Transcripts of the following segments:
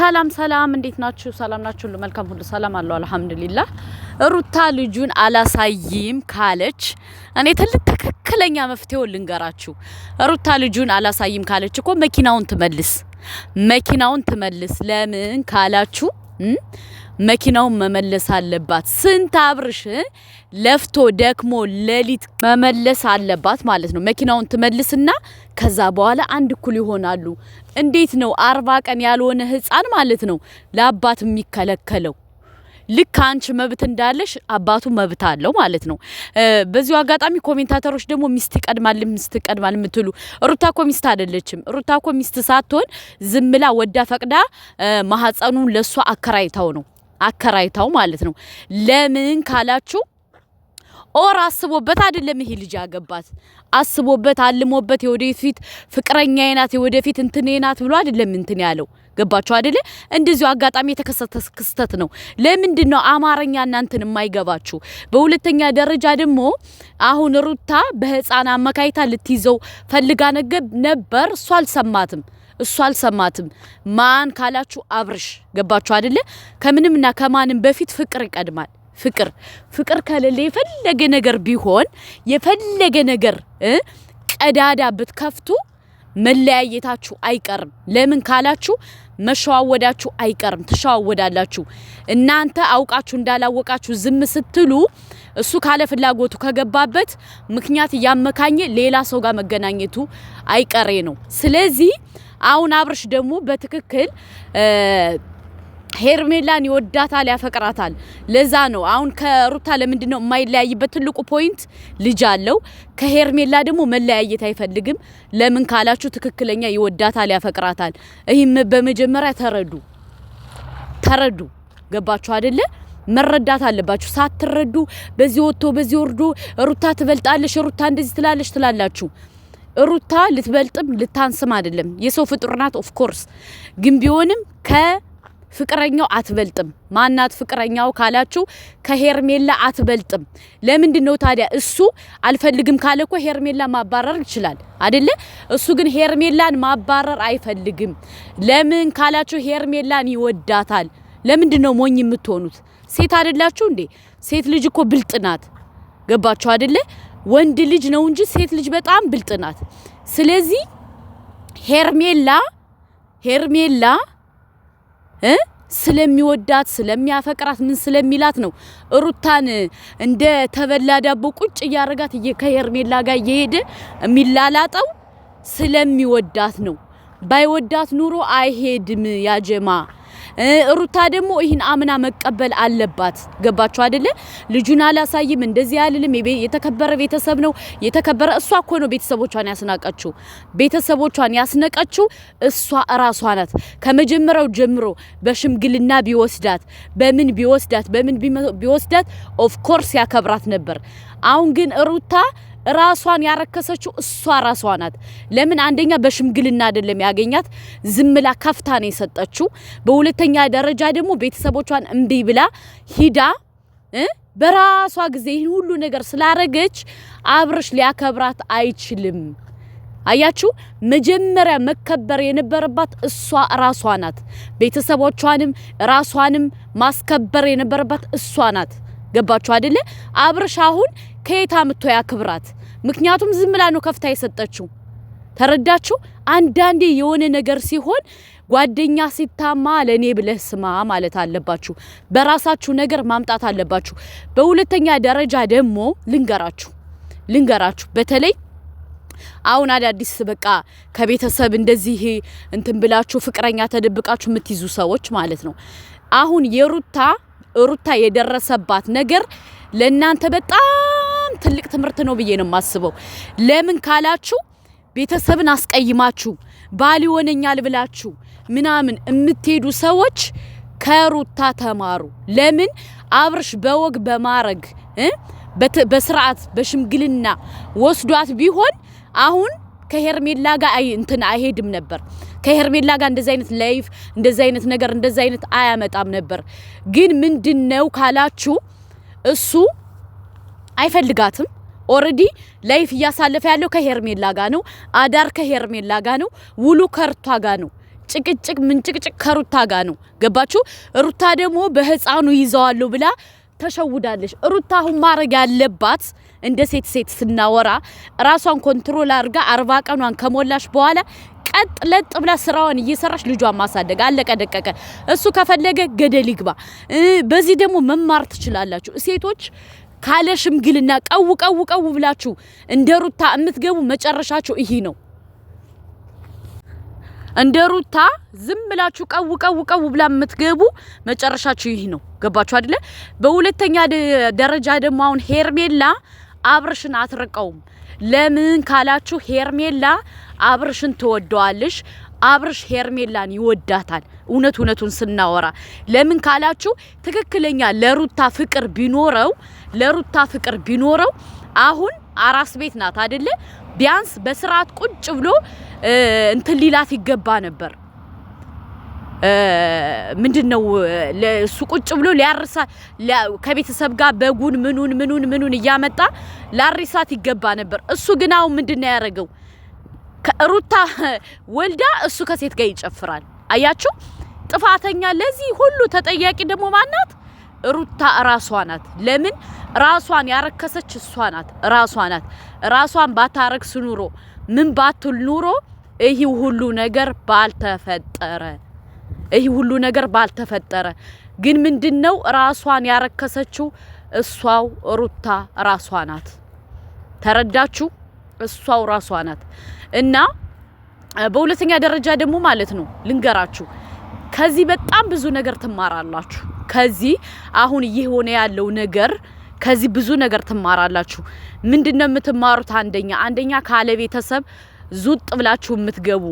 ሰላም እንዴት ናችሁ? ሰላም ናችሁ? ሁሉ መልካም ሁሉ ሰላም አለው አልহামዱሊላህ። ሩታ ልጁን አላሳይም ካለች እኔ ትክክለኛ መፍትሄው ልንገራችሁ። ሩታ ልጁን አላሳይም ካለች እኮ መኪናውን ትመልስ። ለምን ካላችሁ መኪናውን መመለስ አለባት። ስንት አብርሽ ለፍቶ ደክሞ ሌሊት መመለስ አለባት ማለት ነው። መኪናውን ትመልስና ከዛ በኋላ አንድ እኩል ይሆናሉ። እንዴት ነው 40 ቀን ያልሆነ ህፃን ማለት ነው ለአባት የሚከለከለው? ልክ አንቺ መብት እንዳለሽ አባቱ መብት አለው ማለት ነው። በዚሁ አጋጣሚ ኮሜንታተሮች ደግሞ ሚስት ይቀድማል የምትሉ ሩታ እኮ ሚስት አይደለችም። ሩታ እኮ ሚስት ሳትሆን ዝምላ ወዳ ፈቅዳ ማህፀኑን ለሷ አከራይታው ማለት ነው። ለምን ካላችሁ ኦር አስቦበት አይደለም ይሄ ልጅ ያገባት። አስቦበት አልሞበት የወደፊት ፍቅረኛዬ ናት የወደፊት እንትኔ ናት ብሎ አይደለም እንትን ያለው። ገባችሁ አይደለ? እንደዚሁ አጋጣሚ የተከሰተ ክስተት ነው። ለምንድን ነው አማርኛ እናንተን የማይገባችሁ? በሁለተኛ ደረጃ ደግሞ አሁን ሩታ በህፃን አመካይታ ልትይዘው ፈልጋ ነበር። እሷ አልሰማትም። ማን ካላችሁ አብርሽ። ገባችሁ አይደለ? ከምንምና ከማንም በፊት ፍቅር ይቀድማል። ፍቅር ከሌለ የፈለገ ነገር ቢሆን የፈለገ ነገር ቀዳዳ ብትከፍቱ መለያየታችሁ አይቀርም። ለምን ካላችሁ መሸዋወዳችሁ አይቀርም። ተሸዋወዳላችሁ። እናንተ አውቃችሁ እንዳላወቃችሁ ዝም ስትሉ እሱ ካለ ፍላጎቱ ከገባበት ምክንያት ያመካኘ ሌላ ሰው ጋር መገናኘቱ አይቀሬ ነው። ስለዚህ አሁን አብርሽ ደግሞ በትክክል ሄርሜላን ይወዳታል፣ ያፈቅራታል። ለዛ ነው አሁን ከሩታ ለምንድነው የማይለያይበት ትልቁ ፖይንት ልጅ አለው። ከሄርሜላ ደግሞ መለያየት አይፈልግም። ለምን ካላችሁ ትክክለኛ ይወዳታል፣ ያፈቅራታል። ይህም በመጀመሪያ ተረዱ። ገባችሁ አይደለ? መረዳት አለባችሁ። ሳትረዱ በዚህ ወጥቶ በዚህ ወርዶ ሩታ ትበልጣለሽ፣ ሩታ እንደዚህ ትላላችሁ። ሩታ ልትበልጥም ልታንስም አይደለም። የሰው ፍጡር ናት። ኦፍ ኮርስ ግን ቢሆንም ፍቅረኛው አትበልጥም። ማናት ፍቅረኛው ካላችሁ ከሄርሜላ አትበልጥም። ለምንድነው ታዲያ? እሱ አልፈልግም ካለኮ ሄርሜላ ማባረር ይችላል አይደለ? እሱ ግን ሄርሜላን ማባረር አይፈልግም። ለምን ካላችሁ ሄርሜላን ይወዳታል። ለምንድነው ሞኝ የምትሆኑት? ሴት አይደላችሁ እንዴ? ሴት ልጅ እኮ ብልጥ ናት። ገባችሁ አይደለ? ወንድ ልጅ ነው እንጂ ሴት ልጅ በጣም ብልጥ ናት። ስለዚህ ሄርሜላ ስለሚወዳት ስለሚያፈቅራት ምን ስለሚላት ነው ሩታን እንደ ተበላ ዳቦ ቁጭ ያረጋት ከሄርሜላ ጋር እየሄደ የሚላላጠው ስለሚወዳት ነው። ባይወዳት ኑሮ አይሄድም ያጀማ። ሩታ ደግሞ ይህን አምና መቀበል አለባት። ገባችሁ አይደለ? ልጁን አላሳይም እንደዚህ ያልልም የተከበረ ቤተሰብ ነው የተከበረ። እሷ እኮ ነው ቤተሰቦቿን ያስነቀችው እሷ ራሷ ናት። ከመጀመሪያው ጀምሮ በሽምግልና ቢወስዳት ቢወስዳት ኦፍ ኮርስ ያከብራት ነበር። አሁን ግን ሩታ ራሷን ያረከሰችው እሷ ራሷ ናት። ለምን? አንደኛ በሽምግልና አይደለም ያገኛት፣ ዝምላ ከፍታ ነው የሰጠችው። በሁለተኛ ደረጃ ደግሞ ቤተሰቦቿን እምቢ ብላ ሂዳ በራሷ ጊዜ ይሄን ሁሉ ነገር ስላረገች አብርሽ ሊያከብራት አይችልም። አያችሁ? መጀመሪያ መከበር የነበረባት እሷ ራሷ ናት። ቤተሰቦቿንም ራሷንም ማስከበር የነበረባት እሷ ናት። ገባችሁ አይደለ? አብርሽ አሁን ከየት አምጥቶ ያክብራት? ምክንያቱም ዝም ብላ ነው ከፍታ የሰጠችው። ተረዳችሁ? አንዳንዴ የሆነ ነገር ሲሆን ጓደኛ ሲታማ ለኔ ብለህ ስማ ማለት አለባችሁ። በራሳችሁ ነገር ማምጣት አለባችሁ። በሁለተኛ ደረጃ ደግሞ ልንገራችሁ በተለይ አሁን አዳዲስ በቃ ከቤተሰብ እንደዚህ እንትን ብላችሁ ፍቅረኛ ተደብቃችሁ የምትይዙ ሰዎች ማለት ነው። አሁን ሩታ የደረሰባት ነገር ለእናንተ በጣም ትልቅ ትምህርት ነው ብዬ ነው የማስበው። ለምን ካላችሁ ቤተሰብን አስቀይማችሁ ባል ይሆነኛል ብላችሁ ምናምን የምትሄዱ ሰዎች ከሩታ ተማሩ። ለምን? አብርሽ በወግ በማረግ በስርዓት በሽምግልና ወስዷት ቢሆን አሁን ከሄርሜላ ጋር እንትን አይሄድም ነበር። ከሄርሜላ ጋር እንደዚህ አይነት ላይፍ እንደዚህ አይነት ነገር እንደዚህ አይነት አያመጣም ነበር። ግን ምንድነው ካላችሁ እሱ አይፈልጋትም። ኦሬዲ ላይፍ እያሳለፈ ያለው ከሄርሜላ ጋር ነው። አዳር ከሄርሜላ ጋር ነው። ውሉ ከርቷ ጋር ነው። ጭቅጭቅ ምን ጭቅጭቅ ከሩታ ጋር ነው ገባችሁ ሩታ ደግሞ በህፃኑ ይዘዋለሁ ብላ ተሸውዳለች ሩታ አሁን ማረግ ያለባት እንደ ሴት ስናወራ ራሷን ኮንትሮል አድርጋ 40 ቀኗን ከሞላሽ በኋላ ቀጥ ለጥ ብላ ስራዋን እየሰራሽ ልጇን ማሳደግ አለቀ ደቀቀ እሱ ከፈለገ ገደል ይግባ በዚህ ደግሞ መማር ትችላላችሁ ሴቶች ካለ ሽምግልና ቀው ብላችሁ እንደ ሩታ እምትገቡ መጨረሻችሁ ይሄ ነው እንደ ሩታ ዝም ብላችሁ ቀው ብላ እምትገቡ መጨረሻችሁ ይሄ ነው ገባችሁ አይደለ በሁለተኛ ደረጃ ደግሞ አሁን ሄርሜላ አብርሽን አትረቀውም ለምን ካላችሁ ሄርሜላ አብርሽን ትወደዋለሽ አብርሽ ሄርሜላን ይወዳታል እውነቱን ስናወራ ለምን ካላችሁ ትክክለኛ ለሩታ ፍቅር ቢኖረው አሁን አራስ ቤት ናት አይደለ ቢያንስ በስርዓት ቁጭ ብሎ እንትን ሊላት ይገባ ነበር ምንድነው ለሱ ቁጭ ብሎ ሊያርሳ ከቤተሰብ ጋር በጉን ምኑን እያመጣ ላሪሳት ይገባ ነበር እሱ ግን አሁን ምንድነው ያረገው ከሩታ ወልዳ እሱ ከሴት ጋር ይጨፍራል አያችሁ ጥፋተኛ ለዚህ ሁሉ ተጠያቂ ደግሞ ማናት ሩታ ራሷ ናት ለምን ራሷን ያረከሰች እሷ ናት ራሷን ባታረክስ ኑሮ ምን ባትል ኑሮ ይሄ ሁሉ ነገር ባልተፈጠረ ግን ምንድነው ራሷን ያረከሰችው እሷው ሩታ ራሷ ናት ተረዳችሁ እሷው ራሷ ናት እና በሁለተኛ ደረጃ ደግሞ ማለት ነው ልንገራችሁ ከዚህ በጣም ብዙ ነገር ትማራላችሁ ከዚህ አሁን እየሆነ ያለው ነገር ከዚህ ብዙ ነገር ትማራላችሁ ምንድነው የምትማሩት አንደኛ ካለ ቤተሰብ ዙጥ ብላችሁ የምትገቡ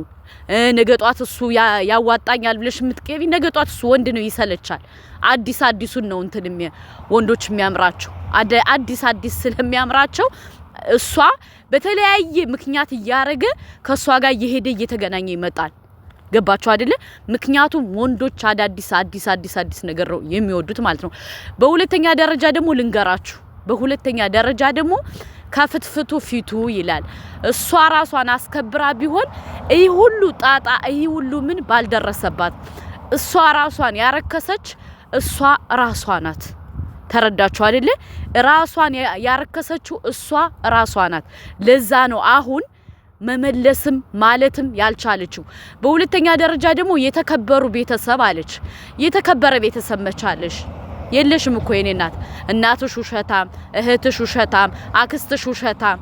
ነገጧት እሱ ያዋጣኛል ብለሽ የምትገቢ ነገጧት እሱ ወንድ ነው ይሰለቻል አዲሱን ነው እንትን ወንዶች የሚያምራቸው አዲስ ስለሚያምራቸው እሷ በተለያየ ምክንያት ያረገ ከሷ ጋር እየሄደ እየተገናኘ ይመጣል ገባችሁ አይደለ ምክንያቱም ወንዶች አዲስ ነገር ነው የሚወዱት ማለት ነው በሁለተኛ ደረጃ ደግሞ ልንገራችሁ በሁለተኛ ደረጃ ደግሞ ከፍትፍቱ ፊቱ ይላል እሷ ራሷን አስከብራ ቢሆን ይሄ ሁሉ ጣጣ ይሄ ሁሉ ምን ባልደረሰባት እሷ ራሷን ያረከሰች እሷ ራሷ ናት ተረዳችሁ አይደለ ራሷን ያረከሰችው እሷ ራሷ ናት ለዛ ነው አሁን መመለስም ማለትም ያልቻለችው በሁለተኛ ደረጃ ደግሞ የተከበሩ ቤተሰብ አለች የተከበረ ቤተሰብ መቻለሽ የለሽም እኮ የኔ እናትሽ ውሸታም እህትሽ ውሸታም አክስትሽ ውሸታም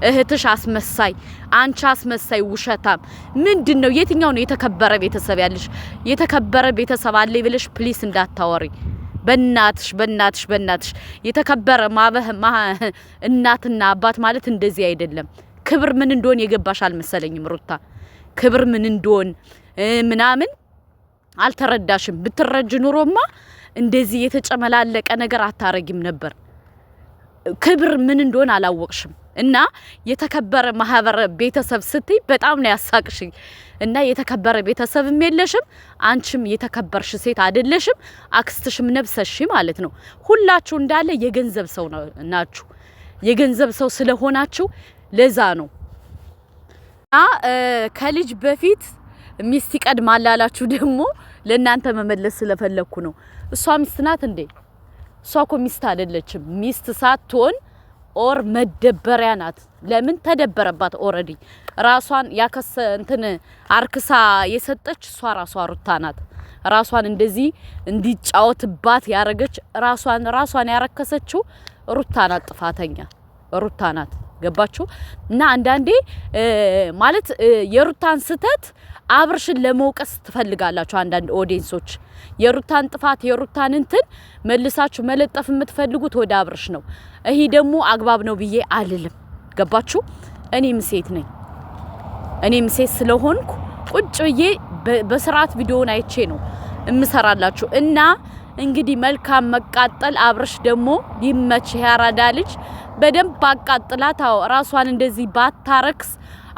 እህትሽ አስመሳይ አንቺ አስመሳይ ውሸታም ምንድነው የትኛው ነው የተከበረ ቤተሰብ ያለሽ የተከበረ ቤተሰብ አለ ይብልሽ ፕሊስ እንዳታወሪ በእናትሽ የተከበረ እናትና አባት ማለት እንደዚህ አይደለም ክብር ምን እንደሆነ የገባሽ አልመሰለኝም ሩታ ክብር ምን እንደሆነ ምናምን አልተረዳሽም ብትረጅ ኑሮማ እንደዚህ የተጨመላለቀ ነገር አታረጊም ነበር ክብር ምን እንደሆነ አላወቅሽም እና የተከበረ ማህበረ ቤተሰብ ስትይ በጣም ነው ያሳቅሽኝ እና የተከበረ ቤተሰብም የለሽም አንቺም የተከበርሽ ሴት አይደለሽም አክስትሽም ነብሰሽ ማለት ነው ሁላችሁ እንዳለ የገንዘብ ሰው ናችሁ የገንዘብ ሰው ስለሆናችሁ ለዛ ነው ከልጅ በፊት ሚስት ይቀድማል አላችሁ ደግሞ ለእናንተ መመለስ ስለፈለኩ ነው እሷ ሚስት ናት እንዴ እሷ እኮ ሚስት አይደለችም ሚስት ሳትሆን ኦር መደበሪያ ናት ለምን ተደበረባት ኦሬዲ ራሷን ያከሰ እንትን አርክሳ የሰጠች እሷ ራሷ ሩታ ናት ራሷን እንደዚህ እንዲጫወትባት ያረገች ራሷን ያረከሰችው ሩታ ናት ጥፋተኛ ሩታ ናት ገባችሁ እና አንዳንዴ ማለት የሩታን ስተት አብርሽን ለመውቀስ ትፈልጋላችሁ አንዳንድ ኦዲየንሶች የሩታን ጥፋት የሩታን እንትን መልሳችሁ መለጠፍ የምትፈልጉት ወደ አብርሽ ነው ይሄ ደግሞ አግባብ ነው ብዬ አልልም ገባችሁ እኔም ሴት ስለሆንኩ ቁጭ ብዬ በስርዓት ቪዲዮውን አይቼ ነው እምሰራላችሁ እና እንግዲህ መልካም መቃጠል አብርሽ ደግሞ ይመች ያራዳ ልጅ በደንብ አቃጥላታው ራሷን እንደዚህ ባታረክስ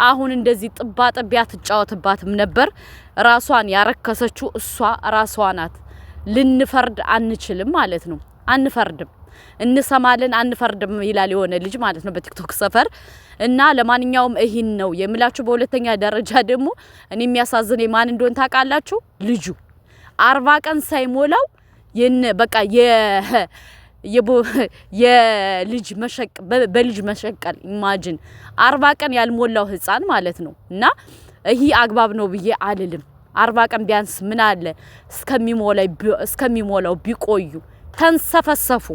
አሁን እንደዚህ ጥባጥቢያ ትጫወትባትም ነበር ራሷን ያረከሰችው እሷ ራሷ ናት ልንፈርድ አንችልም ማለት ነው አንፈርድም እንሰማለን አንፈርድም ይላል የሆነ ልጅ ማለት ነው በቲክቶክ ሰፈር እና ለማንኛውም ይሄን ነው የምላችሁ በሁለተኛ ደረጃ ደግሞ እኔ የሚያሳዝነኝ ማን እንደሆነ ታውቃላችሁ ልጁ 40 ቀን ሳይሞላው በቃ የልጅ መሸቅ በልጅ መሸቀል ኢማጂን 40 ቀን ያልሞላው ህፃን ማለት ነው እና ይሄ አግባብ ነው ብዬ አልልም 40 ቀን ቢያንስ ምን አለ እስከሚሞላው ቢቆዩ ተንሰፈሰፉ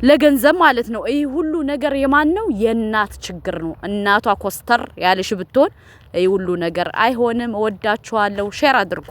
ለገንዘብ ማለት ነው ይሄ ሁሉ ነገር የማን ነው የእናት ችግር ነው እናቷ ኮስተር ያለሽ ብትሆን ይሄ ሁሉ ነገር አይሆንም ወዳችኋለሁ ሼር አድርጉ